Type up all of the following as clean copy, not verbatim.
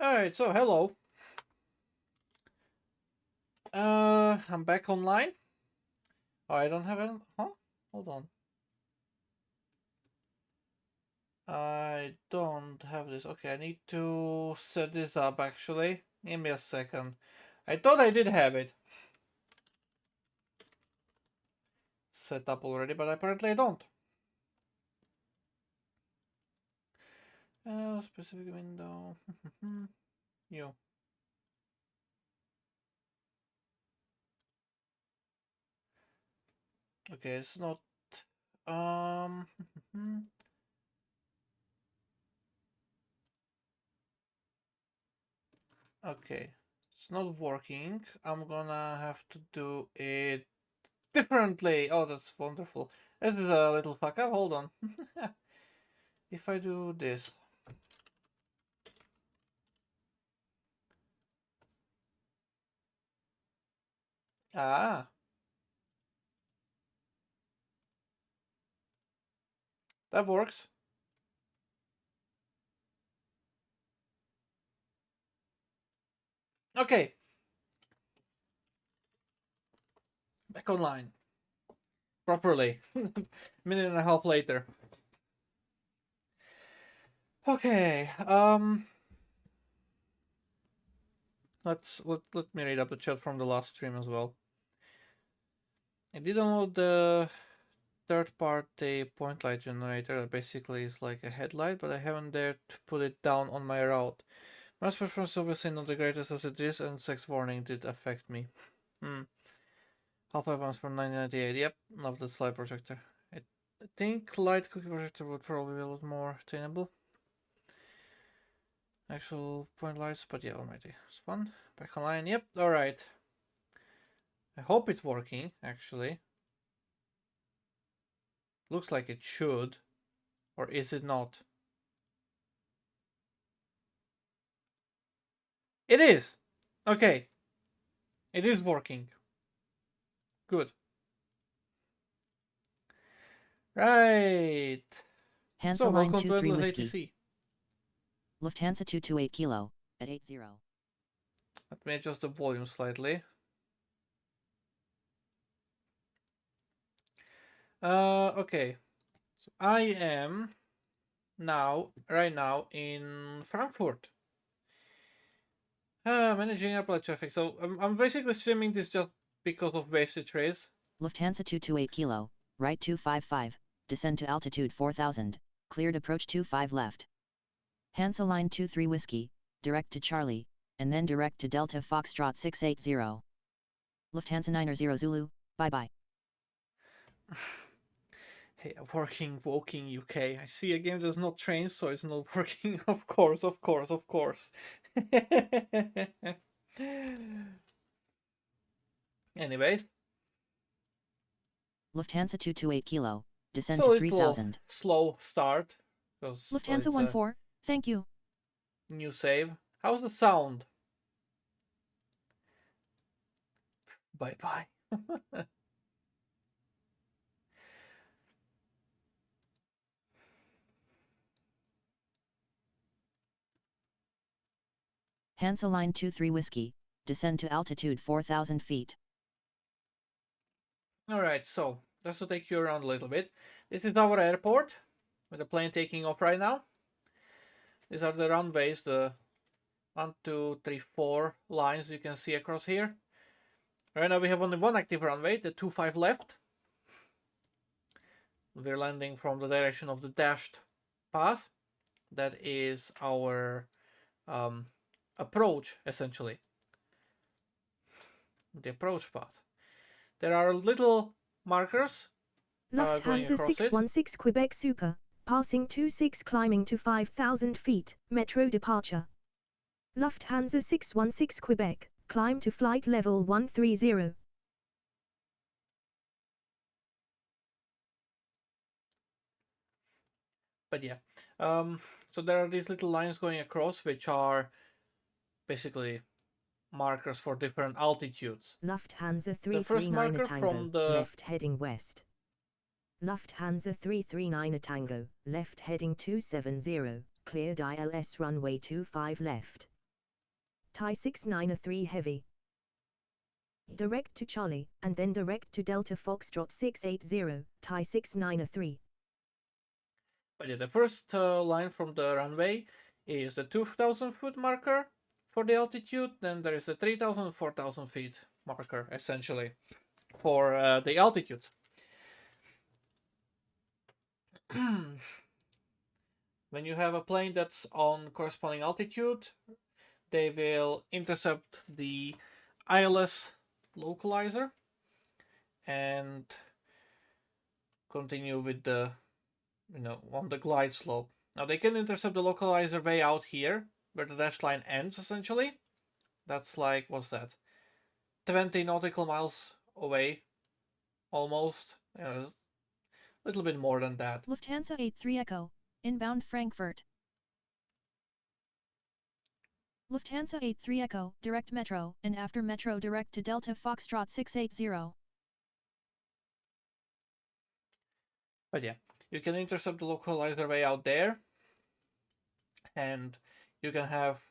Alright, so hello. I'm back online. Oh, I don't have it. Huh? Hold on. I don't have this. Okay, I need to set this up actually. Give me a second. I thought I did have it set up already, but apparently I don't. Specific window. New. Okay, it's not. Um. Okay, it's not working. I'm gonna have to do it differently. Oh, that's wonderful. This is a little fuck up. Hold on. If I do this. Ah. That works. Okay. Back online. Properly. Minute and a half later. Okay. Let me read up the chat from the last stream as well. I did download the third-party point light generator that basically is like a headlight, but I haven't dared to put it down on my route. Mouse performance obviously not the greatest as it is, and sex warning did affect me. Half-life ones from 1998. Yep, love the slide projector. I think light cookie projector would probably be a lot more attainable. Actual point lights, but yeah, almighty. It's fun. Back online. Yep, alright. I hope it's working, actually. Looks like it should. Or is it not? It is! Okay. It is working. Good. Right. Hansa So, line welcome to 23 Endless Whiskey. ATC. Lufthansa 228 Kilo at 80. Let me adjust the volume slightly. Okay. So I am right now in Frankfurt. Managing airport traffic. So I'm basically streaming this just because of basic trace. Lufthansa 228 Kilo, right 255, descend to altitude 4000, cleared approach 25 left. Hansa line 23 Whiskey, direct to Charlie, and then direct to Delta Foxtrot 680. Lufthansa 90 Zulu, bye bye. Hey, working Woking UK. I see a game does not train, so it's not working. Of course, of course, of course. Anyways. Lufthansa 228 Kilo, descend So to it's a little 3000. slow start. Lufthansa 14, thank you. New save. How's the sound? Bye bye. Hansa line 23 Whiskey, descend to altitude 4000 feet. Alright, so just to take you around a little bit. This is our airport with the plane taking off right now. These are the runways, the 1, 2, 3, 4 lines you can see across here. Right now we have only one active runway, the 25 left. We're landing from the direction of the dashed path. That is our approach, essentially. The approach path. There are little markers Lufthansa 616 Quebec Super, passing 26 climbing to 5,000 feet, metro departure. Lufthansa 616 Quebec, climb to flight level 130. But yeah, so there are these little lines going across, which are basically markers for different altitudes. Lufthansa The first 339 marker Tango, from the left heading west. Lufthansa 339 Tango, left heading 270, cleared ILS runway 25 left. Thai 693 Heavy. Direct to Charlie, and then direct to Delta Foxtrot 680, Thai 693. But yeah, the first line from the runway is the 2,000 foot marker for the altitude, then there is a 3,000, 4,000 feet marker, essentially, for the altitudes. When you have a plane that's on corresponding altitude, they will intercept the ILS localizer and continue with the, on the glide slope. Now they can intercept the localizer way out here, where the dash line ends, essentially. That's like, what's that? 20 nautical miles away, almost. A little bit more than that. Lufthansa 83 Echo, inbound Frankfurt. Lufthansa 83 Echo, direct metro, and after metro direct to Delta Foxtrot 680. But yeah, you can intercept the localizer way out there, and you can have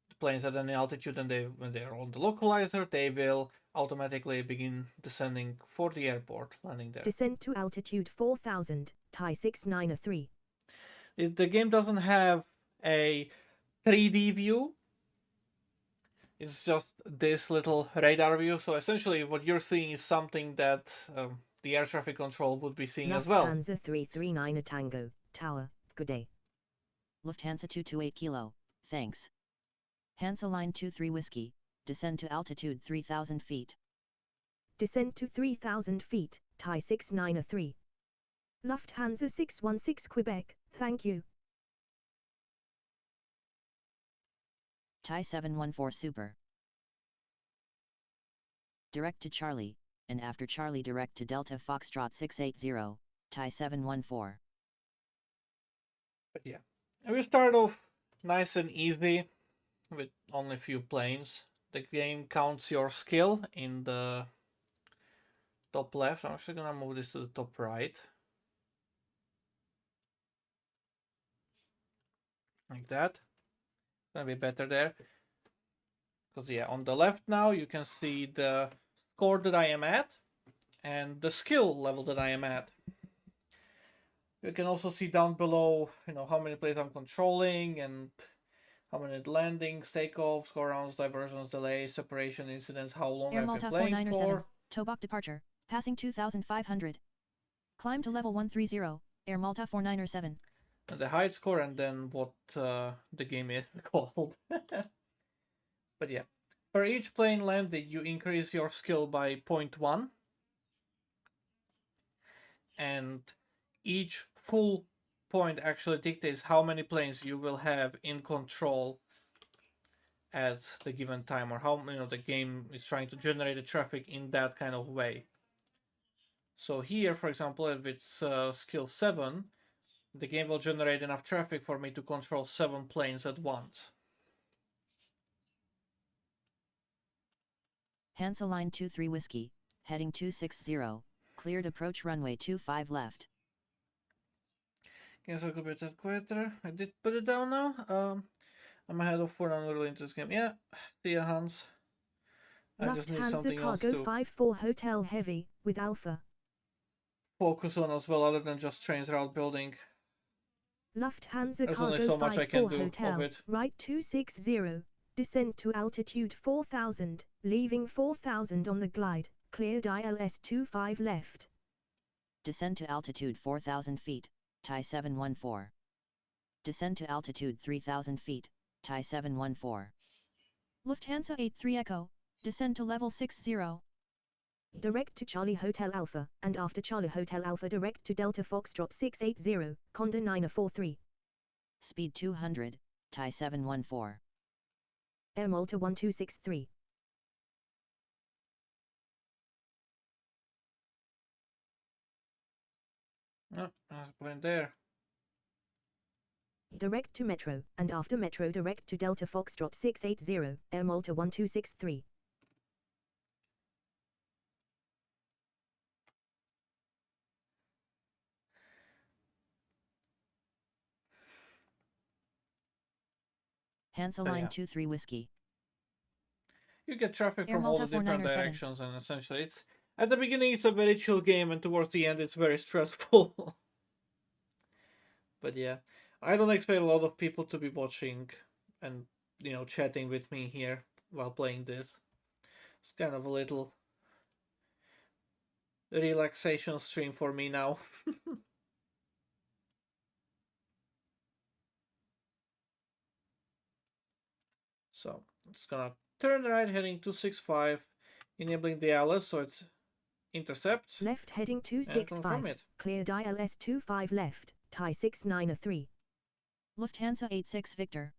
the planes at any altitude, and when they're on the localizer, they will automatically begin descending for the airport, landing there. Descent to altitude 4000, Thai 693. The game doesn't have a 3D view. It's just this little radar view. So essentially what you're seeing is something that the air traffic control would be seeing as well. Lufthansa 339 Tango, Tower, good day. Lufthansa 228 Kilo, thanks. Hansa Line 23 Whiskey, descend to altitude 3000 feet. Descent to 3000 feet, Thai 693. Lufthansa 616 Quebec, thank you. Thai 714 Super. Direct to Charlie, and after Charlie direct to Delta Foxtrot 680, Thai 714. But yeah, and we start off nice and easy with only a few planes. The game counts your skill in the top left. I'm actually gonna move this to the top right. Like that. Gonna be better there. Because yeah, on the left now you can see the score that I am at and the skill level that I am at. You can also see down below, how many planes I'm controlling and how many landings, takeoffs, go rounds, diversions, delays, separation incidents, how long Air I've Malta been playing for. Tobok departure, passing 2500. Climb to level 130, Air Malta 497. And the height score, and then what the game is called. But yeah, for each plane landed, you increase your skill by 0.1. And each full point actually dictates how many planes you will have in control at the given time, or how the game is trying to generate the traffic in that kind of way. So here, for example, if it's skill 7, the game will generate enough traffic for me to control 7 planes at once. Hansa Line 23 Whiskey, heading 260, cleared approach runway 25 left. Guess I'll go a bit quieter. I did put it down now. I'm ahead of 4 really into this game. Yeah, see ya, Hans. I just need something else Cargo to 54 Hotel Heavy, with Alpha. focus on as well, other than just trains route building. Lufthansa There's Cargo only so much I can 54 do Hotel, of it. right 260, descent to altitude 4000, leaving 4000 on the glide, cleared ILS 25 left. Descend to altitude 4000 feet, Thai 714. Descend to altitude 3000 feet, Thai 714. Lufthansa 83 Echo, descend to level 60. Direct to Charlie Hotel Alpha, and after Charlie Hotel Alpha direct to Delta Foxtrot 680, Condor 943. Speed 200, Thai 714. Air Malta 1263. Oh, there's a plane there. Direct to Metro, and after Metro direct to Delta Foxtrot 680, Air Malta 1263. Hansa Line 23 Whiskey, you get traffic Air from all Malta the different 497. directions, and essentially it's at the beginning it's a very chill game, and towards the end it's very stressful. But yeah, I don't expect a lot of people to be watching and chatting with me here while playing this. It's kind of a little relaxation stream for me now. So it's gonna turn right heading 265, enabling the ILS so it intercepts. Left heading And confirm 265. it. Cleared ILS 25 left, Thai 693. Lufthansa 86 Victor.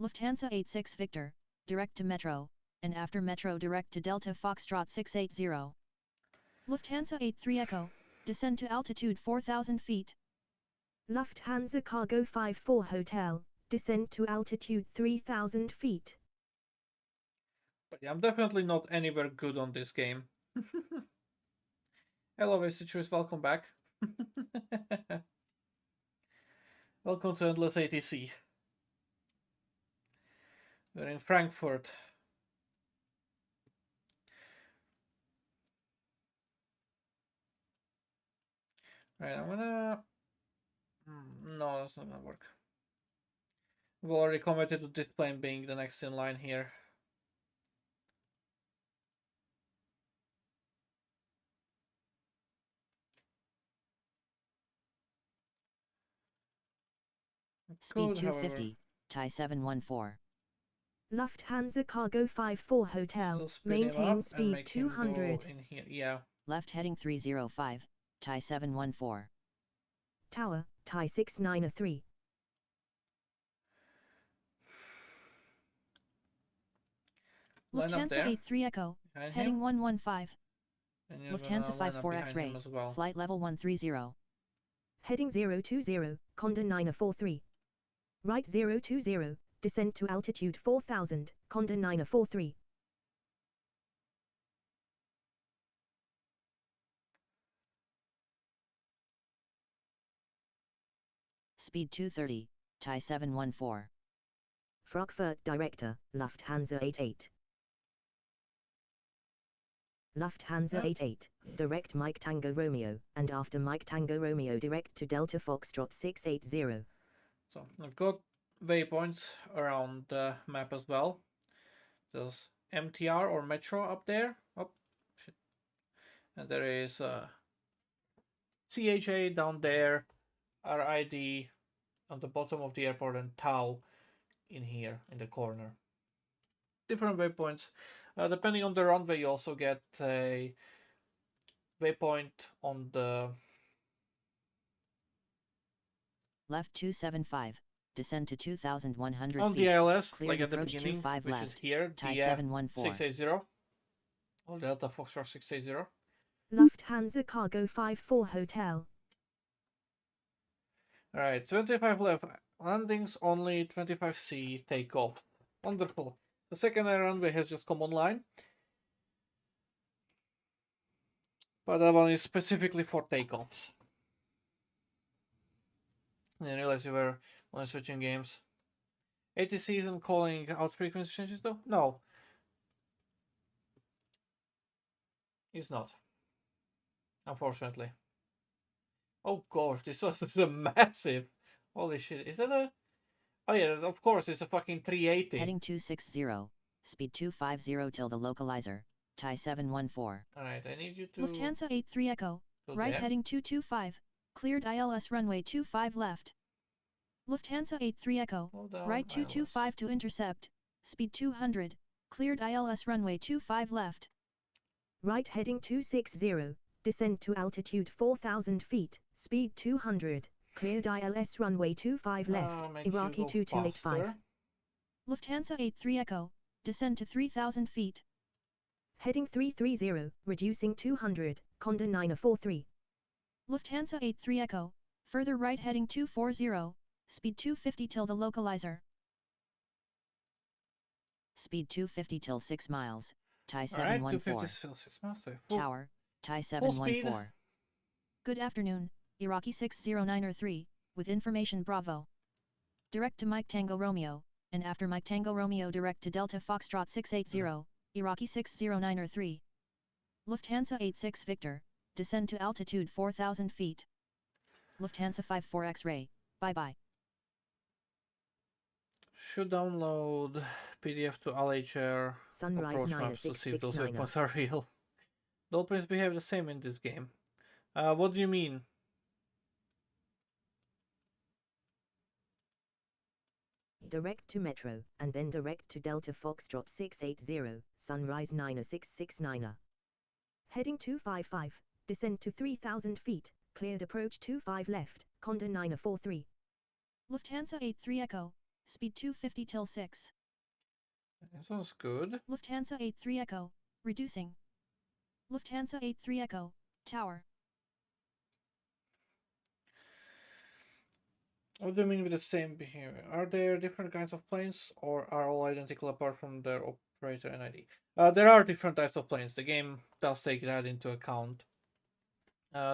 Lufthansa 86 Victor, direct to Metro, and after Metro direct to Delta Foxtrot 680. Lufthansa 83 Echo, descend to altitude 4,000 feet. Lufthansa Cargo 54 Hotel, descend to altitude 3,000 feet. But yeah, I'm definitely not anywhere good on this game. Hello, Vestige, welcome back. Welcome to Endless ATC. We're in Frankfurt. Right, I'm gonna... No, that's not gonna work. We've already committed to this plane being the next in line here. Speed 250, Thai 714. Lufthansa Cargo 54 Hotel, maintain speed 200. In here. Yeah. Left heading 305, Thai 714. Tower, Thai 693. Lufthansa 83 Echo, heading 115. Lufthansa 54 X-ray, well. flight level 130. Heading 020, Condor 943. Right 020, descend to altitude 4000, Condor 943. Speed 230, Thai 714. Frankfurt Director, Lufthansa 88. Lufthansa 88, direct Mike Tango Romeo, and after Mike Tango Romeo direct to Delta Foxtrot 680. So I've got waypoints around the map as well. There's MTR or Metro up there. Oh, shit. And there is CHA down there, RID on the bottom of the airport, and Tau in here in the corner. Different waypoints. Depending on the runway, you also get a waypoint on the Left 275, descend to 2,100 on feet. the ILS, Cleared like at the approach beginning, 25 which left, is here, Thai the 714. 680. Oh, Delta Foxtrot 680. Lufthansa Cargo 54 Hotel. Alright, 25 left. Landings only 25C takeoff. Wonderful. The second runway has just come online. But that one is specifically for takeoffs. I didn't realize you were only switching games. ATC isn't calling out frequency changes though? No. It's not. Unfortunately. Oh gosh, this is a massive. Holy shit. Is that a... Oh yeah, of course, it's a fucking 380. Heading 260, speed 250 till the localizer, Thai 714. Alright, I need you to... Lufthansa 83 Echo, right there. heading 225, cleared ILS runway 25 left. Lufthansa 83 Echo, right 225 to intercept, speed 200, cleared ILS runway 25 left. Right heading 260, descend to altitude 4,000 feet, speed 200, cleared ILS runway 25 left, Iraqi 2285. Lufthansa 83 Echo, descend to 3,000 feet. Heading 330, reducing 200, Condor 943. Lufthansa 83 Echo, further right heading 240, speed 250 till the localizer. Speed 250 till 6 miles, Thai 714. Alright, 250 till 6 miles. Tower, Thai 714. Good afternoon, Iraqi 609 or 3, with information Bravo. Direct to Mike Tango Romeo, and after Mike Tango Romeo direct to Delta Foxtrot 680, Iraqi 609 Lufthansa 86 Victor, descend to altitude 4000 feet. Lufthansa 54 X-ray, bye-bye. Should download PDF to LHR Sunrise approach maps to see if those 9669. waypoints are real. Dolphins behave the same in this game. What do you mean? Direct to Metro, and then direct to Delta Foxtrot 680, Sunrise 9669. Heading 255, descend to 3000 feet, cleared approach 25 left, Condor 943. Lufthansa 83 Echo, speed 250 till 6. That sounds good. Lufthansa 83 Echo, reducing. Lufthansa 83 Echo, tower. What do you mean with the same behavior? Are there different kinds of planes, or are all identical apart from their operator and ID? There are different types of planes. The game does take that into account.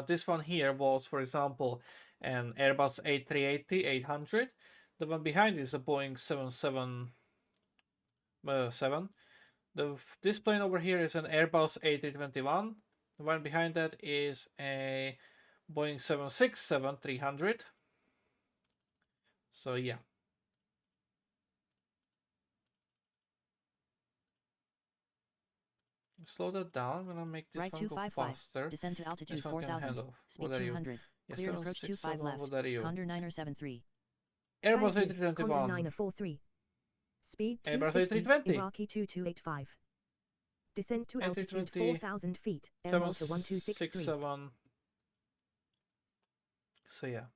This one here was, for example, an Airbus A380-800. The one behind is a Boeing 777. This plane over here is an Airbus A321. The one behind that is a Boeing 767-300. So yeah. Slow that down. I'm gonna make this Right one go 255, faster. descend to altitude This one can 4000, handle. speed What are you? 200, Yeah, cleared approach 25 left, what are you? Condor 973. Airbus Thank you, Condor A321. 943. Speed Airbus 250, A320. Iraqi 2285. Descend to altitude A320, 4000 feet, Air Malta 1263. 767. So yeah.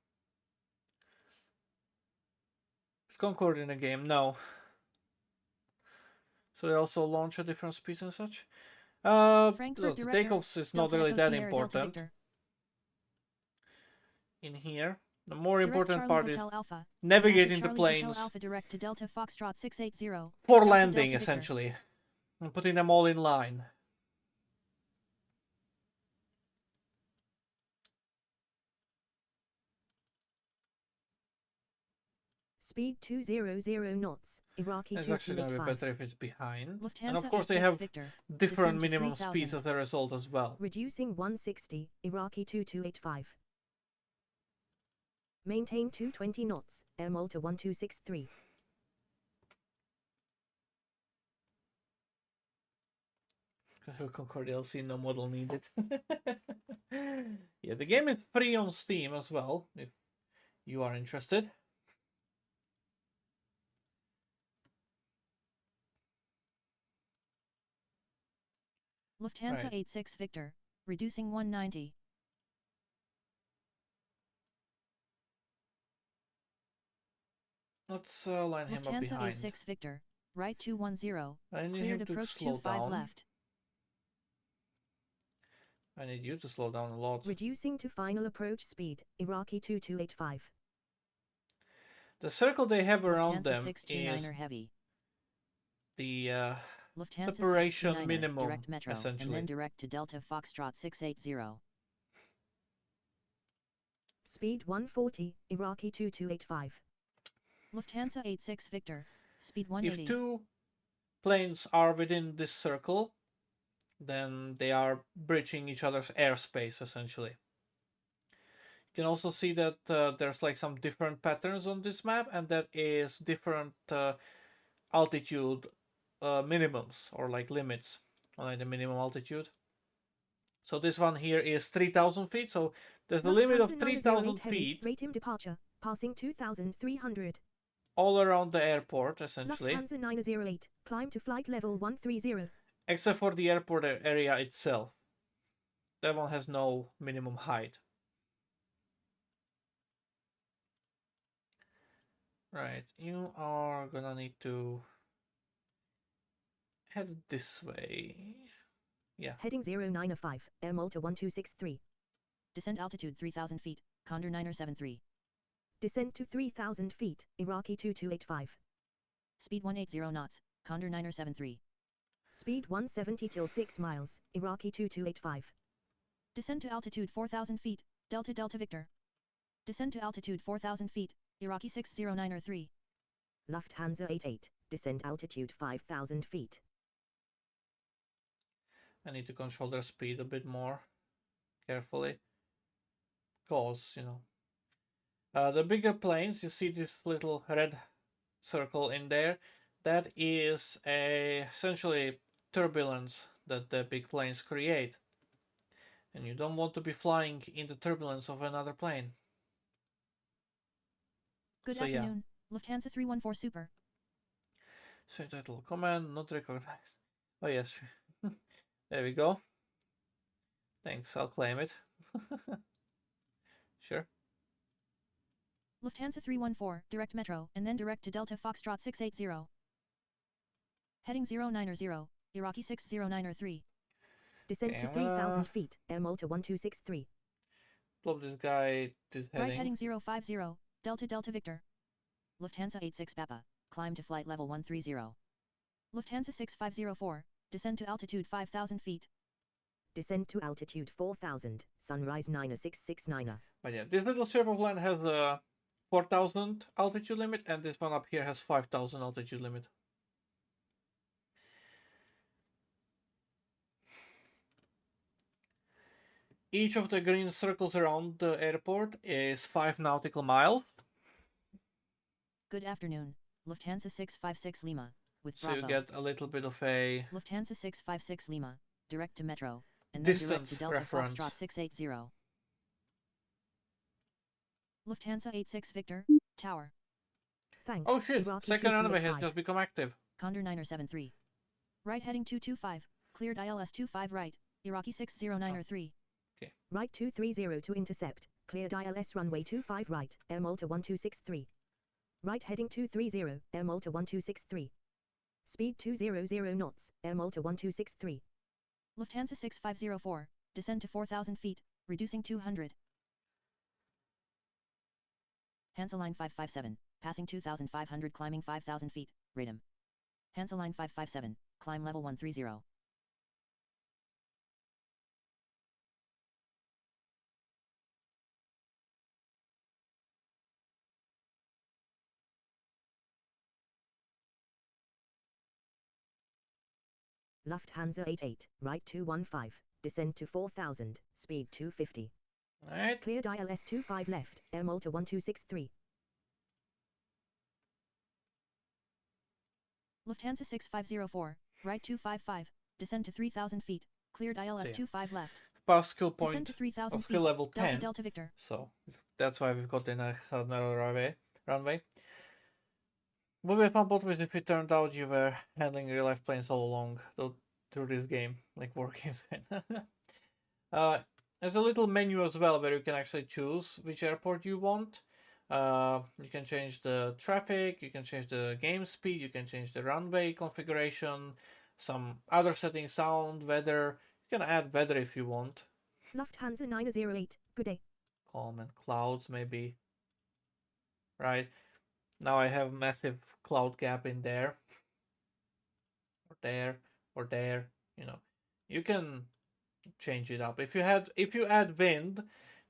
Is Concorde in the game? No. So they also launch at different speeds and such. Frankfurt The director, takeoffs is not Delta really Echo that Sierra Delta important Victor. in here. The more Direct important Charlie part Hotel is Alpha, navigating the Charlie planes Hotel Alpha direct to Delta Foxtrot 680, for Delta landing, Delta Victor. essentially, and putting them all in line. Speed 200 knots, Iraqi It's actually going to be 2285. better if it's behind. Lufthansa And of course they 86 have Victor, different descend to minimum 3000. speeds as a result as well. Reducing 160, Iraqi 2285. Maintain 220 knots, Air Malta 1263. Concorde DLC, no model needed. Yeah, the game is free on Steam as well, if you are interested. Lufthansa Right. 86 Victor, reducing 190. Let's line him up Lufthansa behind. 86 Victor, right 210, I need cleared him to approach slow 25 down. left. I need you to slow down a lot. Reducing to final approach speed, Iraqi 2285. The circle they have around Lufthansa them 629 is heavy. the Lufthansa separation 629 minimum, direct Metro, and essentially. then direct to Delta Foxtrot 680. Speed 140, Iraqi 2285. Lufthansa 86 Victor, speed 180. If two planes are within this circle, then they are breaching each other's airspace, essentially. You can also see that there's like some different patterns on this map, and that is different altitude minimums, or like limits on like the minimum altitude. So this one here is 3,000 feet, so there's a limit of 3,000 feet. Rate him departure, passing 2,300. All around the airport, essentially. Lufthansa 908, climb to flight level 130. Except for the airport area itself. That one has no minimum height. Right, you are gonna need to head this way. Yeah. Heading 095, Air Malta 1263. Descend altitude 3000 feet, Condor 973. Descent to 3000 feet, Iraqi 2285. Speed 180 knots, Condor 973. Speed 170 till 6 miles, Iraqi 2285. Descend to altitude 4000 feet, Delta Delta Victor. Descend to altitude 4000 feet, Iraqi 609 3. Lufthansa 88, descent altitude 5,000 feet. I need to control their speed a bit more carefully. Because, you know, the bigger planes, you see this little red circle in there, that is essentially turbulence that the big planes create. And you don't want to be flying in the turbulence of another plane. Good afternoon, yeah. Lufthansa 314 Super. So title command not recognized. Oh yes, there we go. Thanks, I'll claim it. Sure. Lufthansa 314, direct metro, and then direct to Delta Foxtrot 680. Heading 090, Iraqi 60903. Descent to 3,000 feet, Air Malta 1263. Blow this guy, this heading. Right heading 050, Delta Delta Victor. Lufthansa 86 Papa, climb to flight level 130. Lufthansa 6504, descend to altitude 5,000 feet. Descend to altitude 4,000, sunrise 9669. But yeah, this little strip of land has a 4,000 altitude limit, and this one up here has 5,000 altitude limit. Each of the green circles around the airport is 5 nautical miles. Good afternoon, Lufthansa 656 Lima, with So Bravo. you get a little bit of a Lufthansa 656 Lima, direct to Metro, and then direct to Delta reference. Foxtrot 680. Lufthansa 86 Victor, Tower. Thanks. Oh shit, second runway has just become active. Condor 973. Right heading 225, cleared ILS 25 right, Iraqi 60903. Okay. Right 230 to intercept, cleared ILS runway 25 right, Air Malta 1263. Right heading 230, Air Malta 1263. Speed 200 knots, Air Malta 1263. Lufthansa 6504, descend to 4,000 feet, reducing 200. Hansa Line 557, passing 2,500 climbing 5,000 feet, radom. Hansa Line 557, climb level 130. Lufthansa 88, right 215, descend to 4,000, speed 250. Alright. Cleared ILS 25 left, Air Malta 1263. Lufthansa 6504, right 255, descend to 3,000 feet, cleared ILS 25 left. Past skill point descend to 3,000 of skill feet, level 10. Delta Delta Victor. So that's why we've got another runway. Would be a fun plot twist if it turned out you were handling real life planes all along through this game, like war games. There's a little menu as well where you can actually choose which airport you want. You can change the traffic, you can change the game speed, you can change the runway configuration, some other settings, sound, weather. You can add weather if you want. Lufthansa 908, good day. Calm and clouds maybe. Right. Now I have massive cloud gap in there. Or there, or there, you know. You can change it up. If you add wind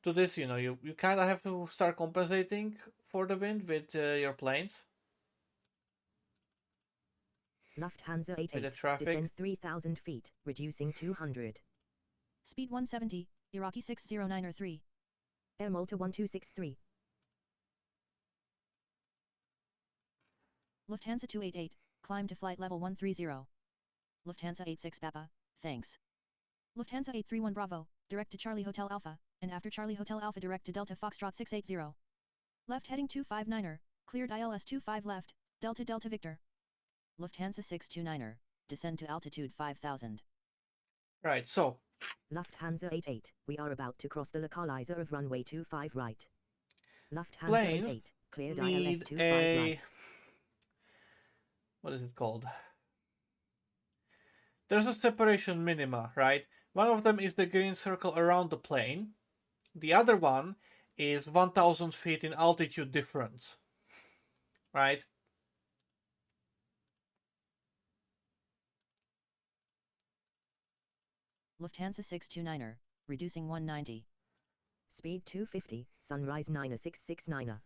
to this, you know, you kind of have to start compensating for the wind with your planes. Lufthansa 88, descend 3,000 feet, reducing 200. Speed 170, Iraqi 60903. Air Malta 1263. Lufthansa 288, climb to flight level 130. Lufthansa 86 Papa, thanks. Lufthansa 831 Bravo, direct to Charlie Hotel Alpha, and after Charlie Hotel Alpha direct to Delta Foxtrot 680. Left heading 259er, cleared ILS 25 left, Delta Delta Victor. Lufthansa 629er, descend to altitude 5,000. Right, so. Lufthansa 88, we are about to cross the localizer of runway 25 right. Lufthansa Planes 88, cleared ILS 25 right. What is it called? There's a separation minima, right? One of them is the green circle around the plane. The other one is 1,000 feet in altitude difference, right? Lufthansa 629er, reducing 190. Speed 250, sunrise 9669.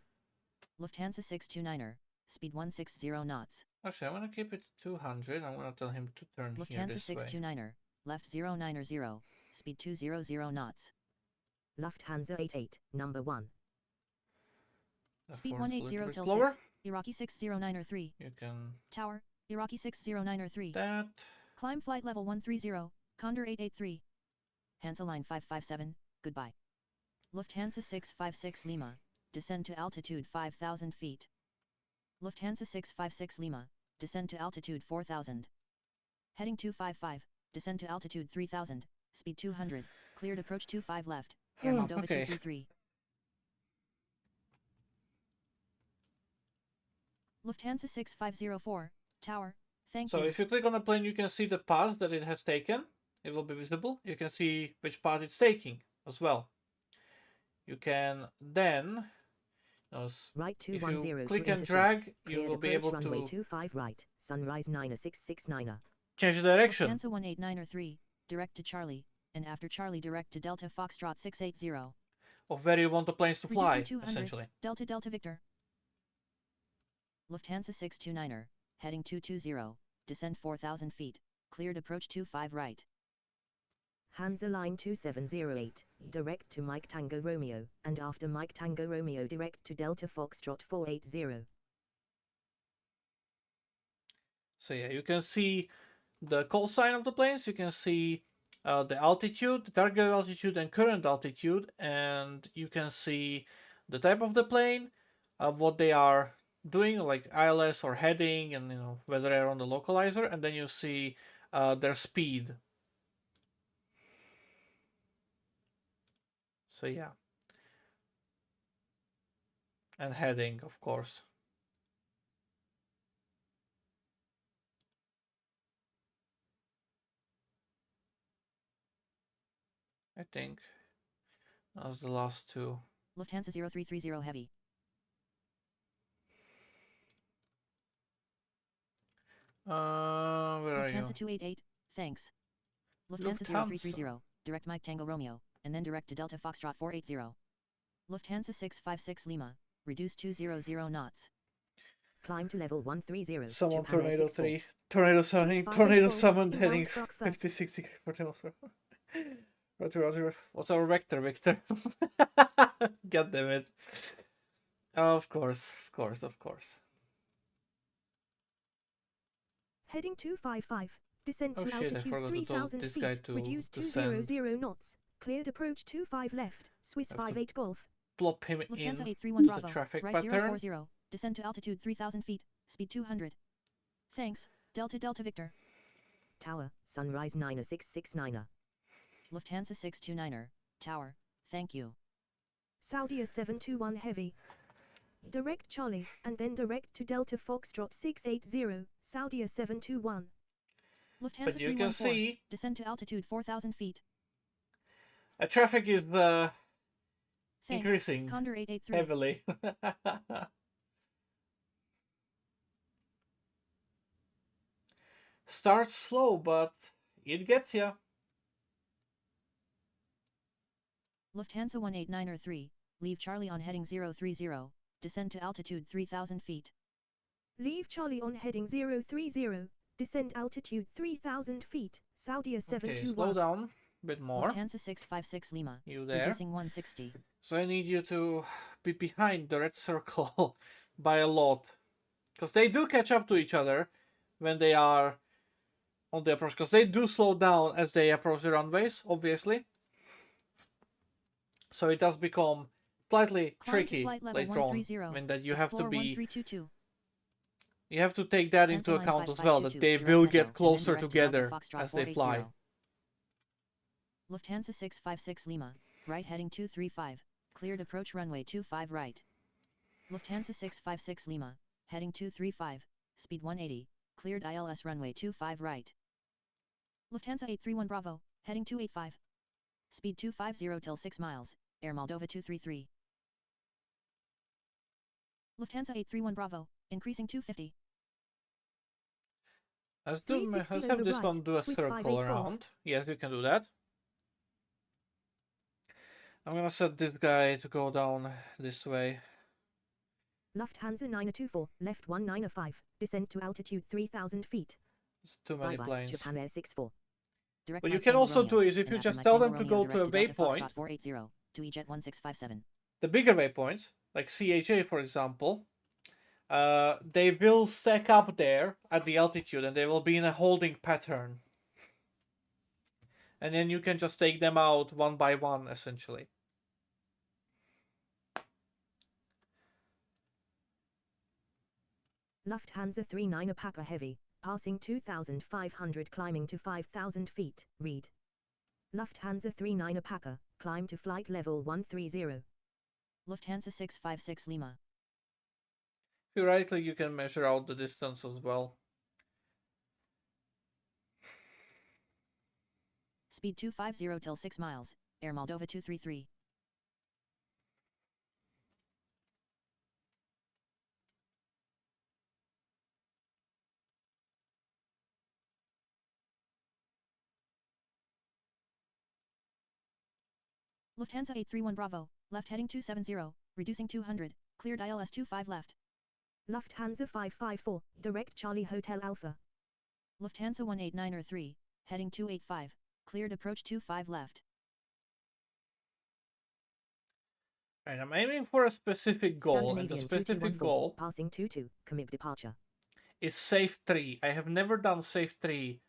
Lufthansa 629er, speed 160 knots. Actually, I'm gonna keep it 200. I'm gonna tell him to turn here Lufthansa this way. 629er, left 090, speed 200 knots. Lufthansa 88, number 1. Speed Therefore, it's a 180 little bit till slower. 6, Iraqi 6093 3. You can Tower, Iraqi 6093 3. that. Climb flight level 130, Condor 883. Hansa line 557, goodbye. Lufthansa 656 Lima, descend to altitude 5,000 feet. Lufthansa 656 Lima, descend to altitude 4,000. Heading 255, descend to altitude 3,000, speed 200, cleared approach 25 left, Air Moldova Okay. 233. Lufthansa 6504, tower, thank you. So if you click on the plane, you can see the path that it has taken. It will be visible. You can see which path it's taking as well. You can then, Right if 210 you to click and intercept. drag, you Cleared will be approach able runway to 25 right, Sunrise 9669er. change the direction. Lufthansa 18903, direct to Charlie, and after Charlie direct to Delta Foxtrot 680. Of where you want the planes to fly, Reducing 200, essentially. Delta Delta Victor. Lufthansa 629er, heading 220, descend 4,000 feet, cleared approach 25 right. Hansa line 2708, direct to Mike Tango Romeo, and after Mike Tango Romeo direct to Delta Foxtrot 480. So yeah, you can see the call sign of the planes. You can see the altitude, the target altitude, and current altitude, and you can see the type of the plane, what they are doing, like ILS or heading, and whether they're on the localizer, and then you see their speed. So yeah, and heading, of course. I think that was the last two. Lufthansa 0330 heavy. Where are you? Lufthansa 288, thanks. Lufthansa 0330, direct Mike Tango Romeo, and then direct to Delta Foxtrot 480. Lufthansa 656 Lima, reduce 200 knots. Climb to level 130. Someone Japan tornado 64. 3. Tornado summoning. Tornado summoned heading 50-60 per atmosphere. Roger, Roger. What's our vector, Victor? God damn it. Of course, of course, of course. Heading 255. Descent Oh to shit, I altitude forgot to tell 3,000 this guy feet. to Reduce descend. 200 knots. Cleared approach 25 left. Swiss 58 Golf. Plop him Lufthansa in 831 the Bravo, traffic right pattern. 040, descend to altitude 3,000 feet, speed 200. Thanks, Delta Delta Victor. Tower, Sunrise 9669er. Lufthansa 629er, tower, thank you. Saudia 721 heavy. Direct Charlie, and then direct to Delta Foxtrot 680, Saudia 721. Lufthansa But you can 314, see descend to altitude 4,000 feet. traffic is Thanks, increasing Condor 883. heavily. Starts slow, but it gets ya. Lufthansa 18903, leave Charlie on heading 030, descend to altitude 3,000 feet. Leave Charlie on heading 030, descend altitude 3,000 feet, Saudia 721. Okay, slow down a bit more. Lufthansa 656 Lima, You there? reducing 160. So I need you to be behind the red circle by a lot. Because they do catch up to each other when they are on the approach. Because they do slow down as they approach the runways, obviously. So it does become slightly tricky later on. I mean that you have to be... You have to take that into account as well, that they will get closer together as they fly. Lufthansa 656 Lima, right heading 235, cleared approach runway 25 right. Lufthansa 656 Lima, heading 235, speed 180, cleared ILS runway 25 right. Lufthansa 831 Bravo, heading 285. Speed 250 till 6 miles, Air Moldova 233. Lufthansa 831 Bravo, increasing 250. Let's have this one do a circle around. Yes, we can do that. I'm gonna set this guy to go down this way. Lufthansa 924, left 195, descend to altitude 3000 feet. It's too many Bye-bye, planes. Japan Air 64. Direct What Mike you can Tango also Romeo, do is if and you after just Mike tell Tango them to Romeo go direct to a to Delta waypoint, Foxtrot 480, to EJet 1657. the bigger waypoints, like CHA for example, they will stack up there at the altitude and they will be in a holding pattern. And then you can just take them out one by one, essentially. Lufthansa 39 Papa Heavy, passing 2,500 climbing to 5,000 feet, read. Lufthansa 39 Papa, climb to flight level 130. Lufthansa 656 Lima. Theoretically, you can measure out the distance as well. Speed 250 till 6 miles, Air Moldova 233. Lufthansa 831 Bravo, left heading 270, reducing 200, cleared ILS 25 left. Lufthansa 554, direct Charlie Hotel Alpha. Lufthansa 189 heading 285, cleared approach 25 left. And I'm aiming for a specific goal, and the specific goal passing 22, commit departure. Is safe 3. I have never done safe 3.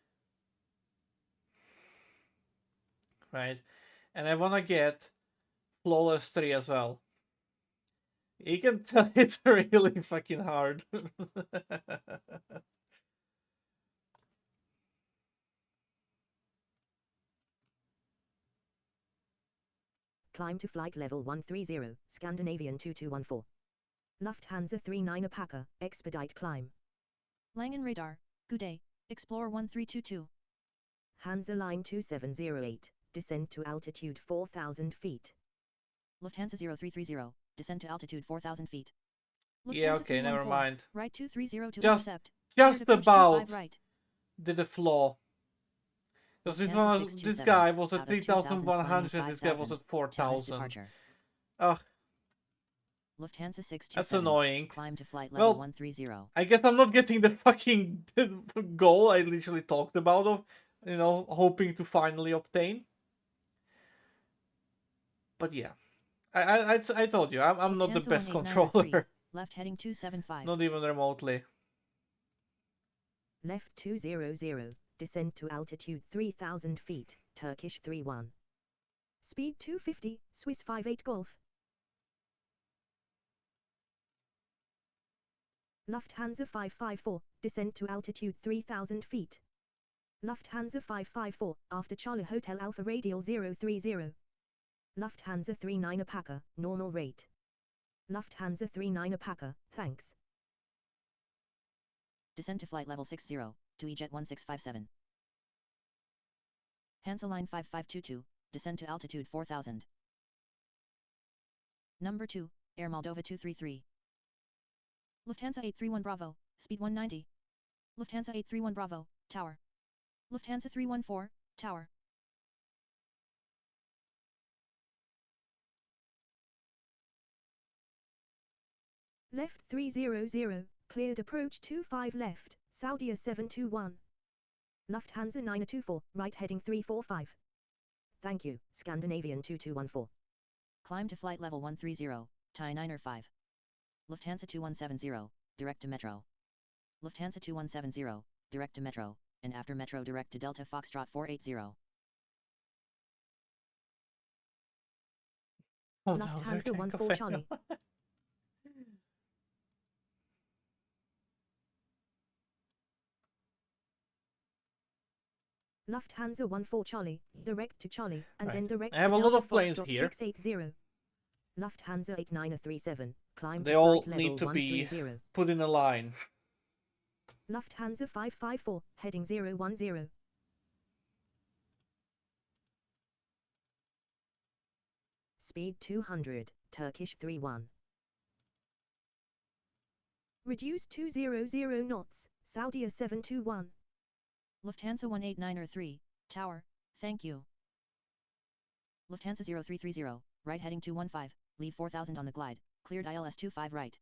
Right? And I want to get flawless 3 as well. You can tell it's really fucking hard. Climb to flight level 130, Scandinavian 2214. Lufthansa 39 Apaka, expedite climb. Langen radar, good day, Explorer 1322. Hansa line 2708, descend to altitude 4,000 feet. Lufthansa 0330, descend to altitude 4,000 feet. Lufthansa Yeah, okay, never mind. Right 230 to Just, intercept. just about right. did a flaw. Because this guy was at 3,100, this guy was at 4,000. Ugh. Lufthansa 627. That's annoying. Climb to flight level Well, 130. I guess I'm not getting the fucking goal I literally talked about of, hoping to finally obtain. But yeah, I told you, I'm not the best controller. Left heading 275. Not even remotely. Left 200, descend to altitude 3,000 feet, Turkish 31. Speed 250, Swiss 58 Golf. Lufthansa 554, descend to altitude 3,000 feet. Lufthansa 554, after Charlie Hotel Alpha Radial 030. Lufthansa 39 Apaka, normal rate. Lufthansa 39 Apaka, thanks. Descend to flight level 60, to EJet 1657. Hansa line 5522, descend to altitude 4000. Number 2, Air Moldova 233. Lufthansa 831 Bravo, speed 190. Lufthansa 831 Bravo, tower. Lufthansa 314, tower. Left 300, cleared approach 25 left, Saudia 721. Lufthansa 924, right heading 345. Thank you, Scandinavian 2214. Climb to flight level 130, TIE 905. Lufthansa 2170, direct to Metro. Lufthansa 2170, direct to Metro, and after Metro direct to Delta Foxtrot 480. Oh, Lufthansa 14 Charlie. Lufthansa 14 Charlie, direct to Charlie, and right. then direct I have to a lot Delta of planes Foxtrot here. 680. Lufthansa 8937, climb They to all flight need level to be 130. put in a line. Lufthansa 554, heading 010. Speed 200, Turkish 31. Reduce 200 knots, Saudia 721. Lufthansa 18903, tower, thank you. Lufthansa 0330, right heading 215, leave 4000 on the glide, cleared ILS 25 right.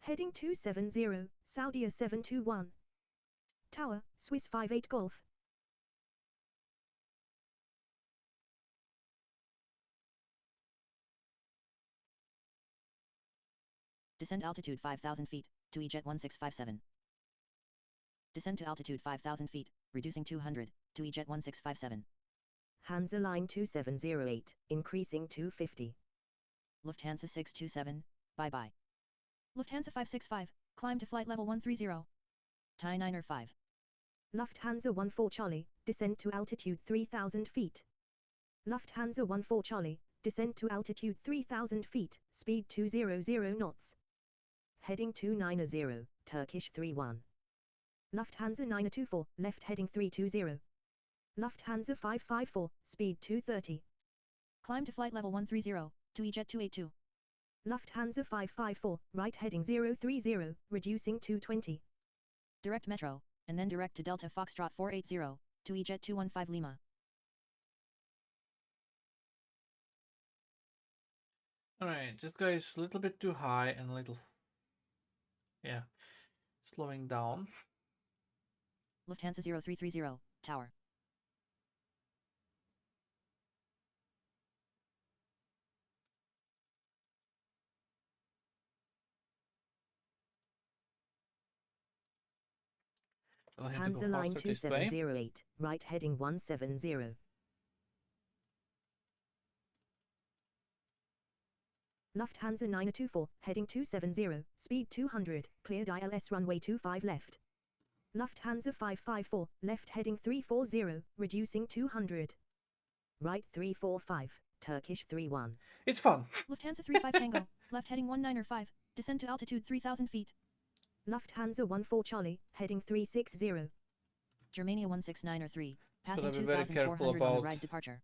Heading 270, Saudia 721. Tower, Swiss 58 Golf. Descend altitude 5,000 feet, to EJet 1657. Descend to altitude 5,000 feet, reducing 200, to EJet 1657. Hansa Line 2708, increasing 250. Lufthansa 627, bye-bye. Lufthansa 565, climb to flight level 130. Thai 905. Lufthansa 14 Charlie, descend to altitude 3,000 feet. Lufthansa 14 Charlie, descend to altitude 3,000 feet, speed 200 knots. Heading 290, Turkish 31. Lufthansa 924, left heading 320. Lufthansa 554, speed 230. Climb to flight level 130, to EJet 282. Lufthansa 554, right heading 030, reducing 220. Direct Metro, and then direct to Delta Foxtrot 480, to EJet 215 Lima. Alright, this guy is a little bit too high and a little... yeah, slowing down. Lufthansa 0330, tower. I'll have to go Hansa Line faster this way. 2708, right heading 170. Lufthansa 924, heading 270, speed 200, cleared ILS runway 25 left. Lufthansa 554, left heading 340, reducing 200. Right 345, Turkish 31. It's fun. Lufthansa 35 Tango, left heading 195, descend to altitude 3,000 feet. Lufthansa 14 Charlie, heading 360. Germania 16903, passing Gotta be very careful 2,400 on the about ride departure.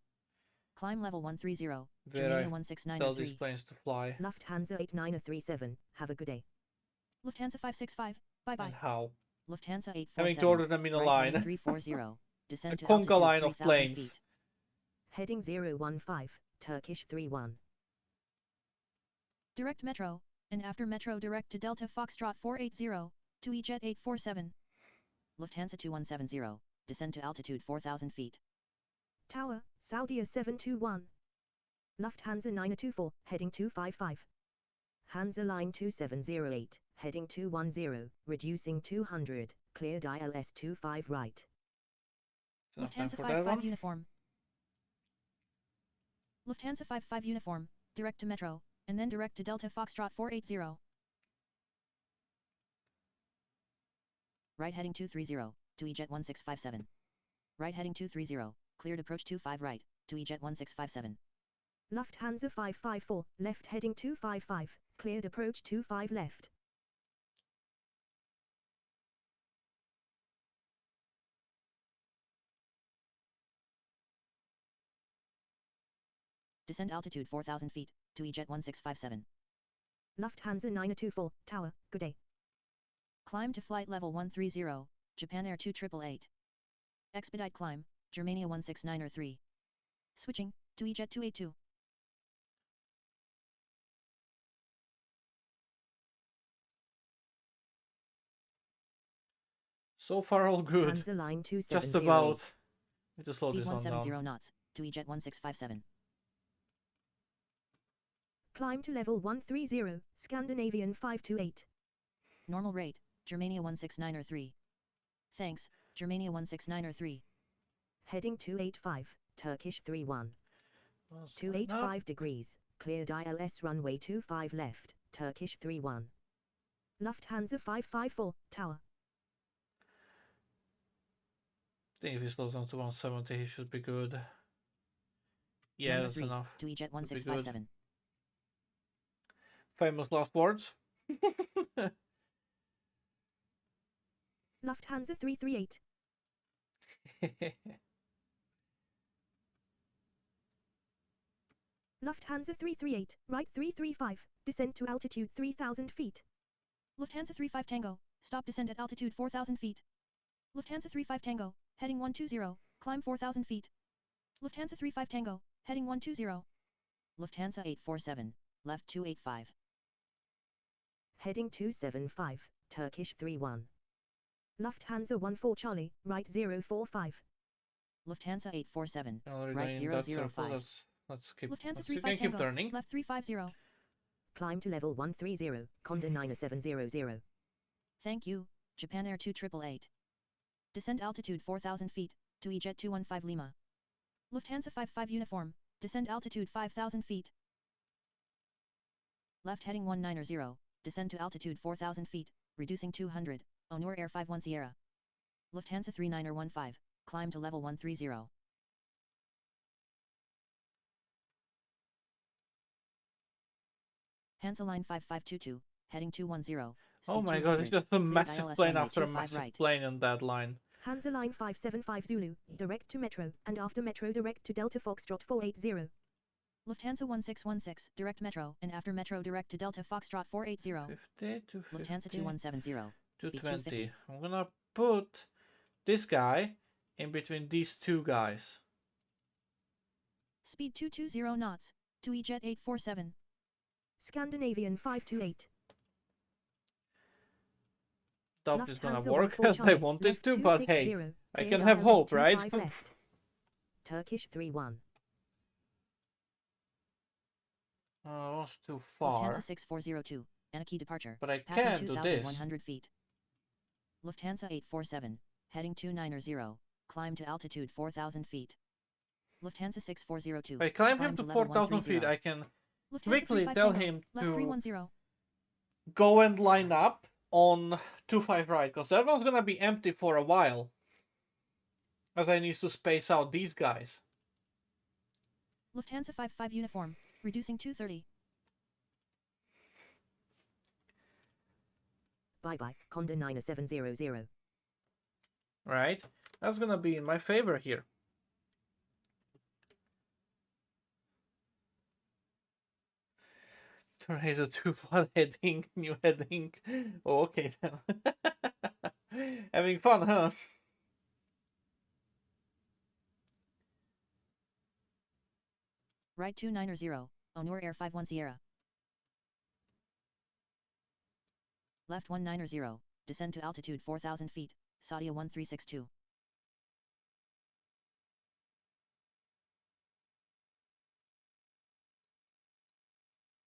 Climb level 130, where Germania I 16903. tell these planes to fly Lufthansa 8937, have a good day. Lufthansa 565, bye-bye. and how. Lufthansa 847, Having to order them in a right line. heading 340, descend A to conga altitude line of 3,000 planes. feet. Heading 015, Turkish 31. Direct Metro, and after Metro direct to Delta Foxtrot 480, to EJet 847. Lufthansa 2170, descend to altitude 4,000 feet. Tower, Saudia 721. Lufthansa 924, heading 255. Hansa Line 2708, heading 210, reducing 200, cleared ILS 25 right. It's enough time Lufthansa for that 55 one. uniform. Lufthansa 55 uniform, direct to Metro, and then direct to Delta Foxtrot 480. Right heading 230, to EJet 1657. Right heading 230, cleared approach 25 right, to EJet 1657. Lufthansa 554, left heading 255, cleared approach 25 left. Descend altitude 4,000 feet, to EJet 1657. Lufthansa 924, Tower, good day. Climb to flight level 130, Japan Air 2888. Expedite climb, Germania 16903. Switching, to EJet 282. So far all good. Hansa Line Just 2708. about. Need to slow Speed this one 170 down. knots, to EJet 1657. Climb to level 130, Scandinavian 528. Normal rate, Germania 16903. Thanks, Germania 16903. Heading 285, Turkish 31. Well, sign 285 up. degrees, cleared ILS runway 25 left, Turkish 31. Lufthansa 554, Tower. I think if he slows down to 170, he should be good. Yeah, Number that's 3, enough. to EJet Should be good. 1657. Famous last words. Lufthansa 338. Lufthansa 338, right 335, descent to altitude 3,000 feet. Lufthansa 35 Tango, stop descend at altitude 4,000 feet. Lufthansa 35 Tango, heading 120, climb 4,000 feet. Lufthansa 35 Tango, heading 120. Lufthansa 847, left 285. Heading 275, Turkish 31. Lufthansa 14 Charlie, right 045. Lufthansa 847, Already right going in that circle. 005. Let's keep. Lufthansa You 35 can keep Tango, turning. left 350. Climb to level 130, Condor 90700. Thank you, Japan Air 2888. Descend altitude 4,000 feet, to EJet 215 Lima. Lufthansa 55 Uniform, descend altitude 5,000 feet. Left heading 190, descend to altitude 4,000 feet, reducing 200, Onur Air 51 Sierra. Lufthansa 3915, climb to level 130. Hansa Line 5522, heading 210, speed Oh my 200, god, it's just a cleared massive ILS plane runway after a 25 massive right. plane on that line. Hansa Line 575 Zulu, direct to Metro, and after Metro direct to Delta Foxtrot 480. Lufthansa 1616, direct Metro, and after Metro direct to Delta Foxtrot 480. 50, 250, Lufthansa 2170, speed 250. I'm gonna put this guy in between these two guys. Speed 220 knots, to EJet 847. Scandinavian 528. Doubt it's gonna Lufthansa work 14 as I Charlie, wanted left to, but hey, 260, I clear can have ILS hope, right? 25 left. Turkish 31. Oh, it's too Lufthansa far. 6402, Anaki departure, But I passing can do this. 2,100 feet. Lufthansa 847, heading 290, climb to altitude 4,000 feet. Lufthansa 6402, If I climb him to to level 4,000 feet, 130. I can Lufthansa quickly 35 tell Tango, him left to 310. go and line up on 25 right, because that one's gonna be empty for a while, as I need to space out these guys. Lufthansa 55 uniform, reducing 230. Bye-bye, Condor 90700. Right? That's gonna be in my favor here. Tornado 2 fun heading, new heading. Oh, okay then. Having fun, huh? Right 290, Onur Air 51 Sierra. Left 190, descend to altitude 4,000 feet, Saudia 1362.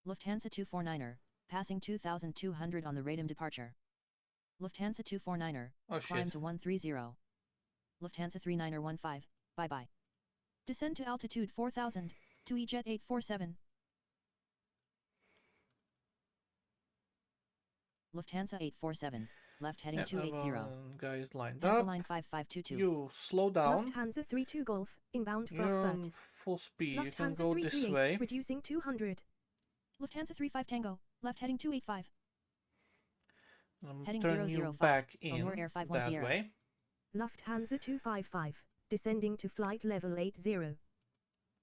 Lufthansa 249er, passing 2,200 on the Radom departure. Lufthansa 249er, Oh climb shit. to 130. Lufthansa 39er 15, bye-bye. Descend to altitude 4,000, to EJet 847. Lufthansa 847, left heading 280. Guys lined Hansa up. Line 5522. You slow down. Lufthansa 32 Golf, inbound You're on Frankfurt. full speed. You can Lufthansa go this 338, way. reducing 200. Lufthansa 35 Tango, left heading 285. Heading Turn you 005, back in Onur Air 51 that Sierra. way. Lufthansa 255, descending to flight level 80.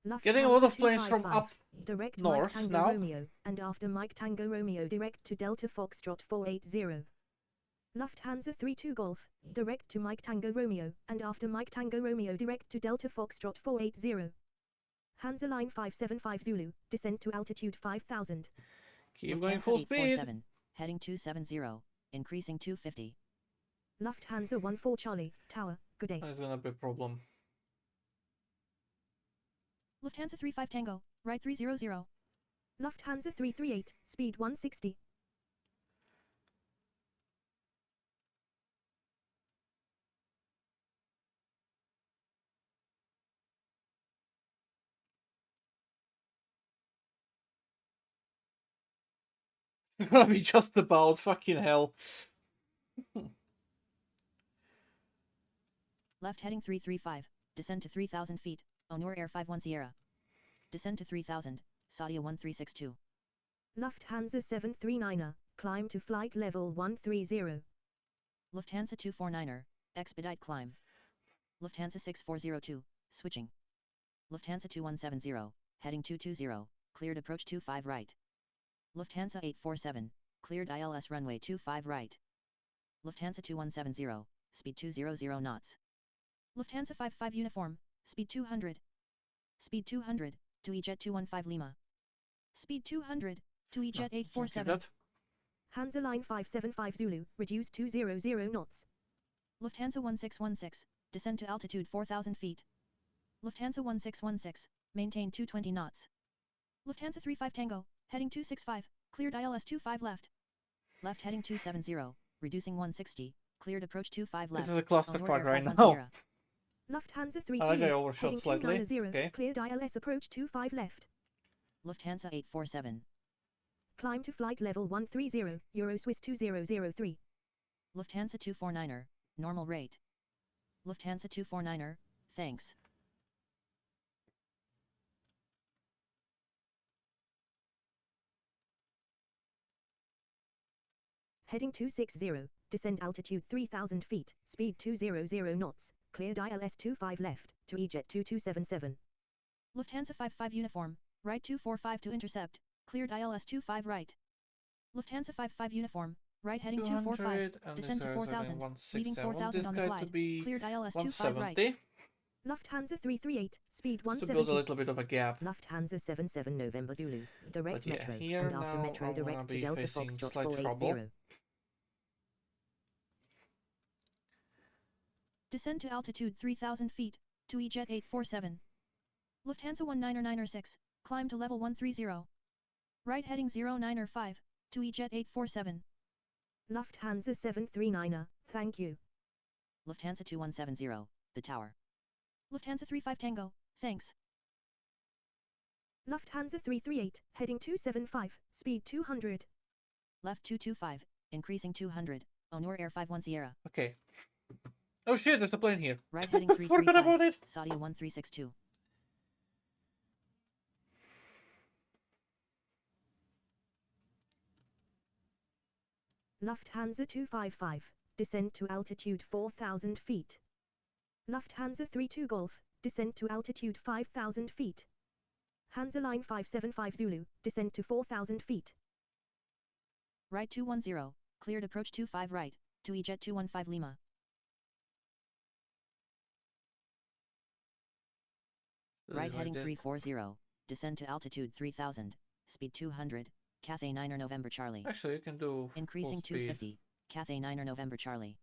Lufthansa Getting a lot of planes from 255, up direct north Mike Tango now. Romeo, and after Mike Tango Romeo direct to Delta Foxtrot 480. Lufthansa 32 Golf, direct to Mike Tango Romeo, and after Mike Tango Romeo direct to Delta Foxtrot 480. Hansa Line 575 Zulu, descent to altitude 5000. Keep Lufthansa going full speed. 847, heading 270, increasing 250. Lufthansa 14 Charlie, Tower, good day. That's gonna be a problem. Lufthansa 35 Tango, right 300. Lufthansa 338, speed 160. Gonna be just about fucking hell. Left heading 335, descend to 3,000 feet, Onur Air 51 Sierra. Descend to 3,000, Saudia 1362. Lufthansa 739er, climb to flight level 130. Lufthansa 249er, expedite climb. Lufthansa 6402, switching. Lufthansa 2170, heading 220, cleared approach 25 right. Lufthansa 847, cleared ILS runway 25 right. Lufthansa 2170, speed 200 knots. Lufthansa 55 uniform, speed 200. Speed 200, to EJet 215 Lima. Speed 200, to EJet 847. Hansa Line 575 Zulu, reduce 200 knots. Lufthansa 1616, descend to altitude 4,000 feet. Lufthansa 1616, maintain 220 knots. Lufthansa 35 Tango, heading 265, cleared ILS 25 left. Left heading 270, reducing 160, cleared approach 25 left. This is a clusterfuck Air right 51 now. Sierra. Lufthansa I got 338, overshot heading slightly. 290, Okay. cleared ILS approach 25 left. Lufthansa 847. Climb to flight level 130, Euro Swiss 2003. Lufthansa 249er, normal rate. Lufthansa 249er, thanks. Heading 260, descend altitude 3000 feet, speed 200 knots, cleared ILS 25 left, to EJet 2277. Lufthansa 55 uniform, right 245 to intercept, cleared ILS 25 right. Lufthansa 55 uniform, right heading 245, descend to 4000, leaving 4000 on the glide, cleared ILS 25 right. 170. Lufthansa 338, speed To build 170. a little bit of a gap. Lufthansa 77 November Zulu, direct But yeah, metro, here and after now metro I'm gonna direct to be Delta facing Foxtrot slight 480. trouble. Descend to altitude 3000 feet, to EJet 847. Lufthansa 19er6, climb to level 130. Right heading 09er5, to EJet 847. Lufthansa 739er, thank you. Lufthansa 2170, the tower. Lufthansa 35 Tango, thanks. Lufthansa 338, heading 275, speed 200. Left 225, increasing 200, Honor Air 51 Sierra. Okay. Oh shit, there's a plane here. Right heading Forgot about 335, it. Saudia 1362. Lufthansa 255, descend to altitude 4000 feet. Lufthansa 32 Golf, descend to altitude 5000 feet. Hansa Line 575 Zulu, descend to 4000 feet. Right 210, cleared approach 25 right, to EJet 215 Lima. Right heading 340, descend to altitude 3000, speed 200, Cathay 9er November Charlie. Actually, you can do Increasing full speed. 250, Cathay 9er November Charlie.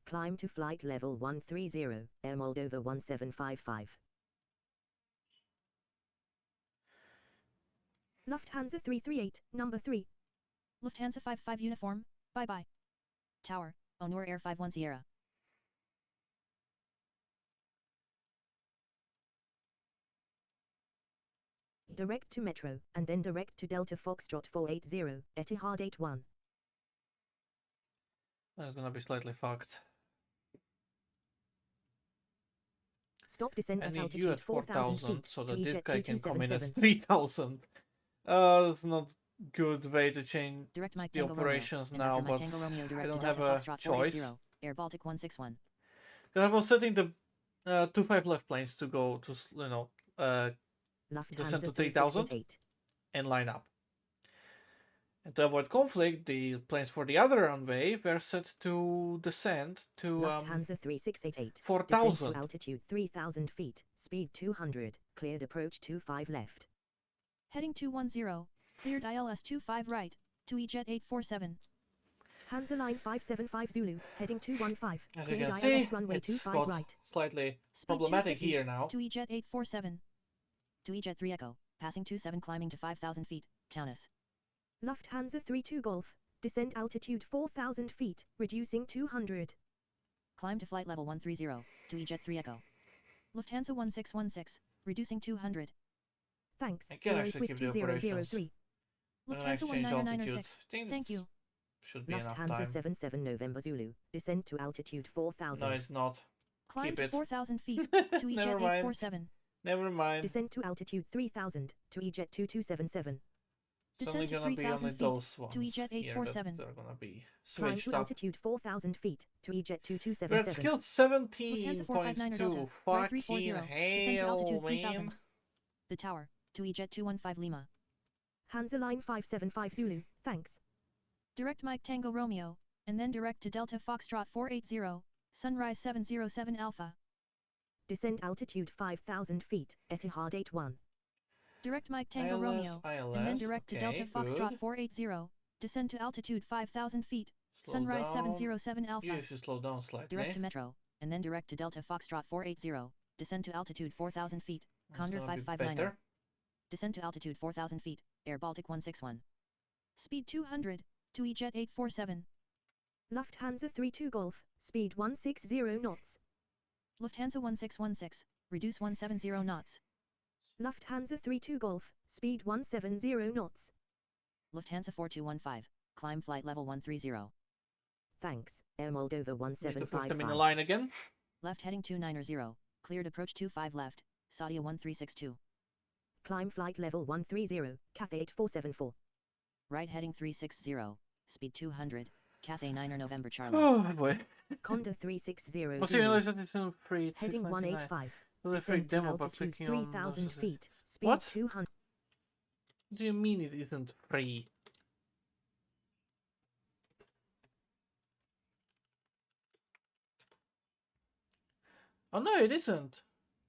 Climb to flight level 130, Air Moldova 1755. Lufthansa 338, number 3. Lufthansa 55 uniform, bye bye. Tower, Honor Air 51 Sierra. Direct to Metro, and then direct to Delta Foxtrot 480, Etihad 81. That's gonna be slightly fucked. Stop descent I at need you altitude at 4000 4,000 feet, so to that this EJet guy can come in at 2277. 3,000. That's not good way to change Direct Mike the Tango operations Romeo, now, and after but Mike Tango Romeo I direct don't to have Delta a Foxtrot choice. 480, Air Baltic 161. I was setting the 25 left planes to go to, descend Lufthansa to 3,000 3688. and line up. And to avoid conflict, the planes for the other runway were set to descend to Lufthansa 3688. Descend 4,000. to altitude 3000 feet, speed 200, cleared approach 25 left. Heading 210, cleared ILS 25 right, to EJet 847. Hansa Line 575 Zulu, heading 215, As you cleared can ILS see, runway it's 25 got right. slightly Speed problematic 250, here now. to EJet 847. To EJet 3 Echo, passing 27 climbing to 5,000 feet, Taunus. Lufthansa 32 Golf, descend altitude 4000 feet, reducing 200. Climb to flight level 130, to EJet 3 Echo. Lufthansa 1616, reducing 200. Thanks, I can Euro actually Swiss keep the operations. 2003. And then Lufthansa exchange 1996, altitudes. I think thank you. should be enough Lufthansa time. 77 November Zulu, descend to altitude 4000. No, it's not. Climb Keep to it. 4,000 feet, to EJet Never mind. 847. Never mind. Descend to altitude 3000, to EJet 2277. It's only Descend to gonna be 3,000 only feet, those ones to EJet here 847. that are gonna be Climb switched to up. altitude 4000 feet, to EJet We're at 2277. skill Lufthansa 459er 17.2. Delta, right Fucking 340, descend to hell, altitude man. 3000. The tower, to EJet 215 Lima. Hansa Line 575 Zulu, thanks. Direct Mike Tango Romeo, and then direct to Delta Foxtrot 480, Sunrise 707 Alpha. Descend altitude 5000 feet, Etihad 81. Direct Mike Tango ILS, Romeo, and then direct to Delta okay, Foxtrot good. 480, Descend to altitude 5,000 feet. Slow Sunrise down. 707 Alpha. You should slow down slightly. Direct to Metro, and then direct to Delta Foxtrot 480. Descend to altitude 4,000 feet. Condor 559. Descend to altitude 4,000 feet. Air Baltic 161. Speed 200. To EJet 847. Lufthansa 32 Golf, speed 160 knots. Lufthansa 1616. Reduce 170 knots. Lufthansa 32 Golf, speed 170 knots. Lufthansa 4215. Climb flight level 130. Thanks, Air Moldova Need to push them in a 1755. line again. Left heading 290. Cleared approach 25 left. Saudia 1362. Climb flight level 130, Cathay 8474. Right heading 360. Speed 200. Cathay 9er November Charlie. Oh boy. Condor 360. Well, see, realize that it's in free. It's Heading 699. 185. There's a free Descend to demo by altitude clicking on 3,000 those. feet, speed What? 200. What do you mean it isn't free? Oh no, it isn't.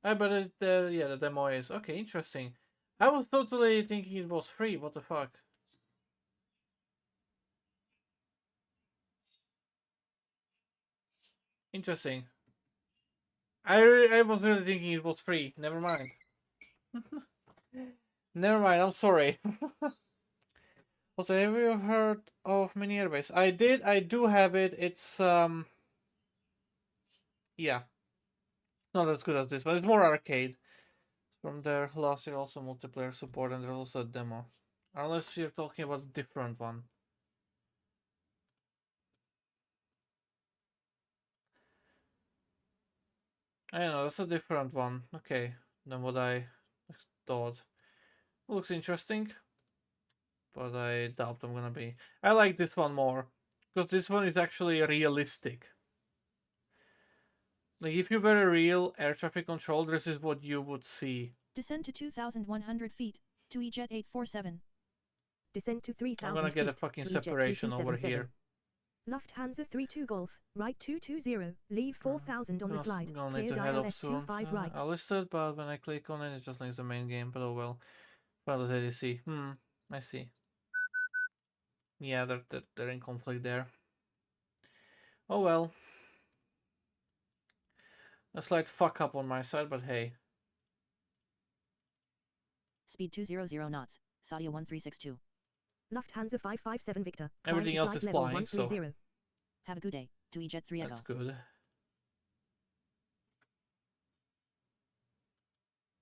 But yeah, the demo is. Okay, interesting. I was totally thinking it was free. What the fuck? Interesting. I was really thinking it was free. Never mind. Never mind. I'm sorry. Also, have you heard of Mini Airbase? I did. I do have it. It's yeah, not as good as this, but it's more arcade. From their last year, also multiplayer support, and there's also a demo. Unless you're talking about a different one. I know, that's a different one. Okay, than what I thought. Looks interesting, but I doubt I'm gonna be. I like this one more, because this one is actually realistic. Like, if you were a real air traffic control, this is what you would see. Descend to 2,100 feet. To EJet 847. Descend to 3,000 I'm gonna get a feet, fucking to EJet separation over 2277. here. Lufthansa 32 Golf, right 220, leave 4,000 on the glide, Gonna clear need to head dial up soon. S25 right. I listed, but when I click on it, it just links the main game. But oh well. Final ATC. I see. Yeah, they're in conflict there. Oh well. A slight fuck up on my side, but hey. Speed 200 knots. Saudia 1362. Lufthansa 557 Victor, Everything climb to else flight is level flying, so 130. Have a good day. To EJet 3 Echo. that's good.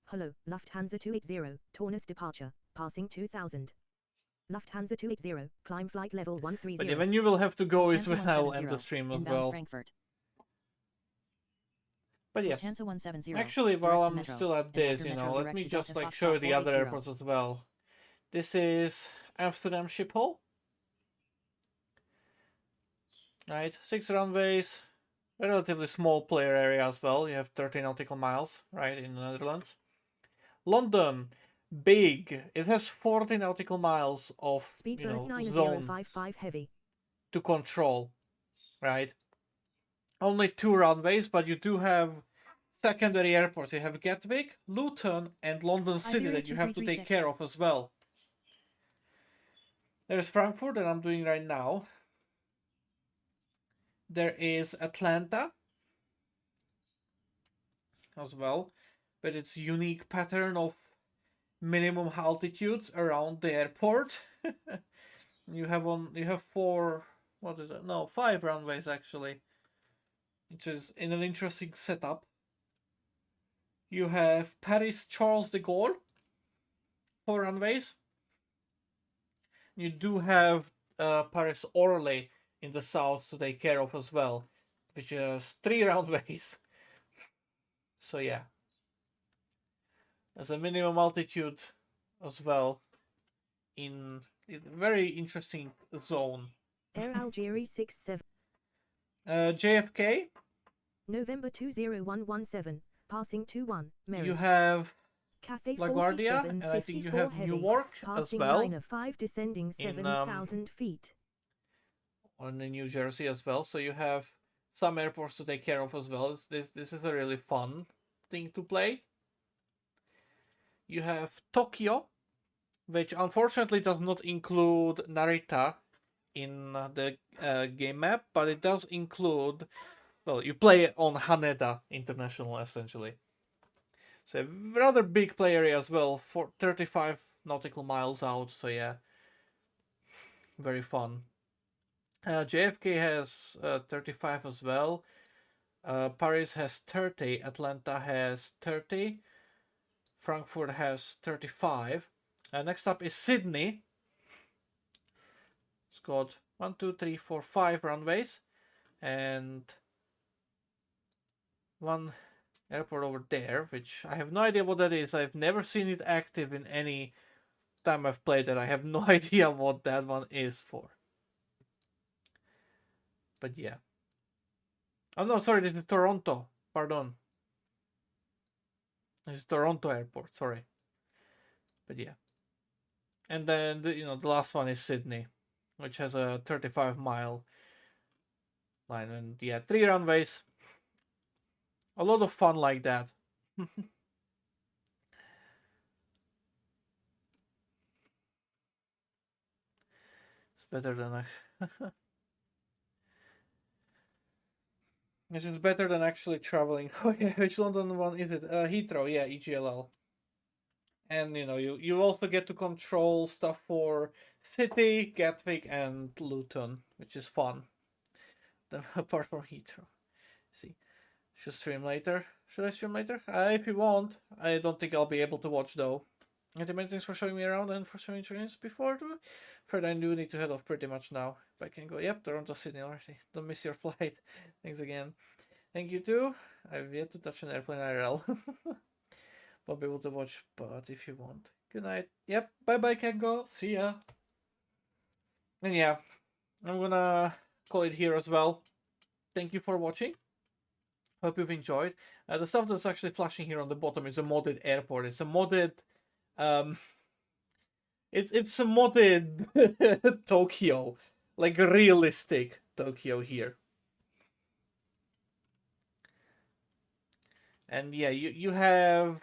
Hello, Lufthansa 280, Taunus departure, passing 2000. Lufthansa 280, climb flight level 130. But yeah, when you will have to go is Lufthansa when I will 170, end the stream as inbound well. Frankfurt. But yeah, Lufthansa 170. actually, direct while to I'm Metro, still at and this, after you Metro know, let direct me to just Delta like Foxtrot show you the other 480. airports as well. This is Amsterdam Schiphol. Right, 6 runways, relatively small player area as well. You have 13 nautical miles, right, in the Netherlands. London, big. It has 14 nautical miles of, Speedbird zone 9055 heavy. to control, right? Only 2 runways, but you do have secondary airports. You have Gatwick, Luton, and London City Iberia that you have to take 2336. care of as well. There's Frankfurt that I'm doing right now. There is Atlanta as well, but it's unique pattern of minimum altitudes around the airport. you have 4, what is it? No, 5 runways actually, which is in an interesting setup. You have Paris Charles de Gaulle, 4 runways. You do have Paris Orly in the south to take care of as well, which is 3 runways. So yeah, as a minimum altitude as well in a very interesting zone. Air Algeria 67. JFK, November 20117, passing 21, Merit. you have Cathay LaGuardia, and I think you 4754 have heavy, Newark as passing well, liner 5 descending 7,000 feet. on the New Jersey as well. So you have some airports to take care of as well. This is a really fun thing to play. You have Tokyo, which unfortunately does not include Narita in the game map, but it does include, well, you play on Haneda International essentially. So a rather big play area as well, for 35 nautical miles out, so yeah, very fun. JFK has 35 as well. Paris has 30, Atlanta has 30, Frankfurt has 35. Next up is Sydney. It's got 1, 2, 3, 4, 5 runways and one airport over there, which I have no idea what that is. I've never seen it active in any time I've played it. I have no idea what that one is for. But yeah. Oh no, sorry, this is Toronto. Pardon. This is Toronto Airport, sorry. But yeah. And then, the last one is Sydney, which has a 35-mile line. And yeah, 3 runways. A lot of fun like that. It's better than This is better than actually traveling. Oh yeah, which London one is it? Heathrow, yeah, EGLL. And you also get to control stuff for City, Gatwick, and Luton, which is fun. Apart from Heathrow. See, should stream later. Should I stream later? If you want. I don't think I'll be able to watch though. And many thanks for showing me around and for showing trains before too. Fred, I do need to head off pretty much now. If I can go. Yep, Toronto, Sydney already. Don't miss your flight. Thanks again. Thank you too. I've yet to touch an airplane IRL. Won't be able to watch, but if you want. Good night. Yep, bye bye, Kengo. See ya. And yeah, I'm gonna call it here as well. Thank you for watching. Hope you've enjoyed. The stuff that's actually flashing here on the bottom is a modded airport. It's a modded, it's a modded Tokyo, like realistic Tokyo here. And yeah, you have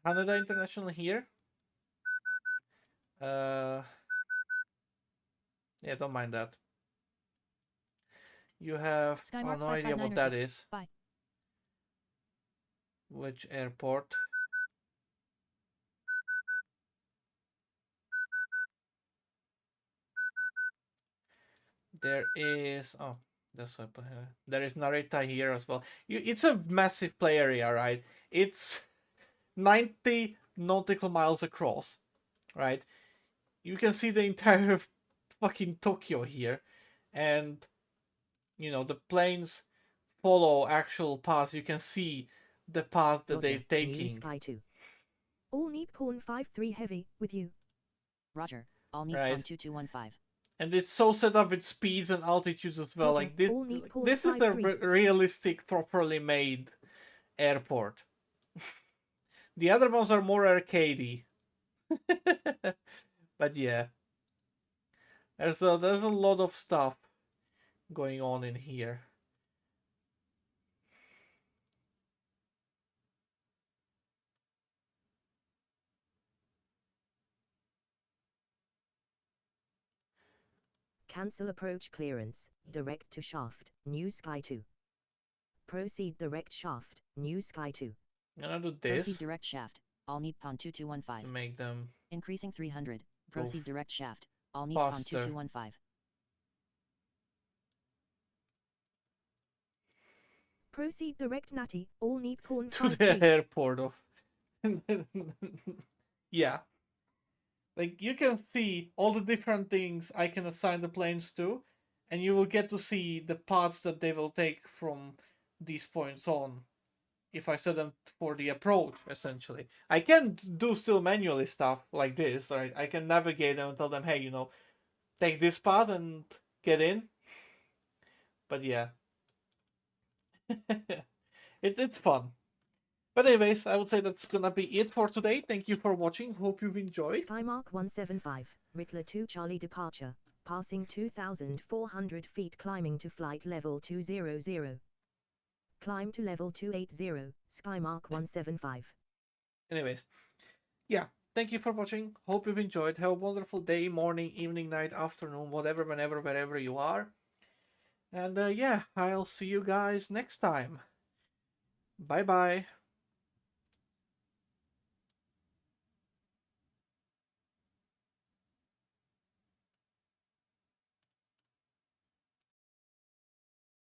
Haneda International here. Yeah, don't mind that. You have no idea what that is. Bye. Which airport? There is there is Narita here as well. It's a massive play area, right? It's 90 nautical miles across, right? You can see the entire fucking Tokyo here, and the planes follow actual paths. You can see the path that they're taking. Sky 2. All Nippon 53 heavy with you. Roger. All Nippon 2215. And it's so set up with speeds and altitudes as well. Roger. Like this is the realistic, properly made airport. The other ones are more arcadey. But yeah, there's a lot of stuff going on in here. Cancel approach clearance, direct to shaft, new Sky 2. Proceed direct shaft, new Sky 2. I'm gonna do this. Proceed direct shaft, all Nippon 2215. Make them increasing 300. Proceed direct shaft, all Nippon 2215. Proceed direct Natty, all Nippon to the airport of. Yeah. Like, you can see all the different things I can assign the planes to, and you will get to see the paths that they will take from these points on, if I set them for the approach, essentially. I can do still manually stuff like this, right? I can navigate them and tell them, hey, take this path and get in. But yeah. It's fun. But anyways, I would say that's gonna be it for today. Thank you for watching. Hope you've enjoyed. Skymark 175, Rickler 2 Charlie departure, passing 2,400 feet, climbing to flight level 200. Climb to level 280, Skymark 175. Anyways, yeah. thank you for watching. Hope you've enjoyed. Have a wonderful day, morning, evening, night, afternoon, whatever, whenever, wherever you are. And yeah, I'll see you guys next time. Bye bye.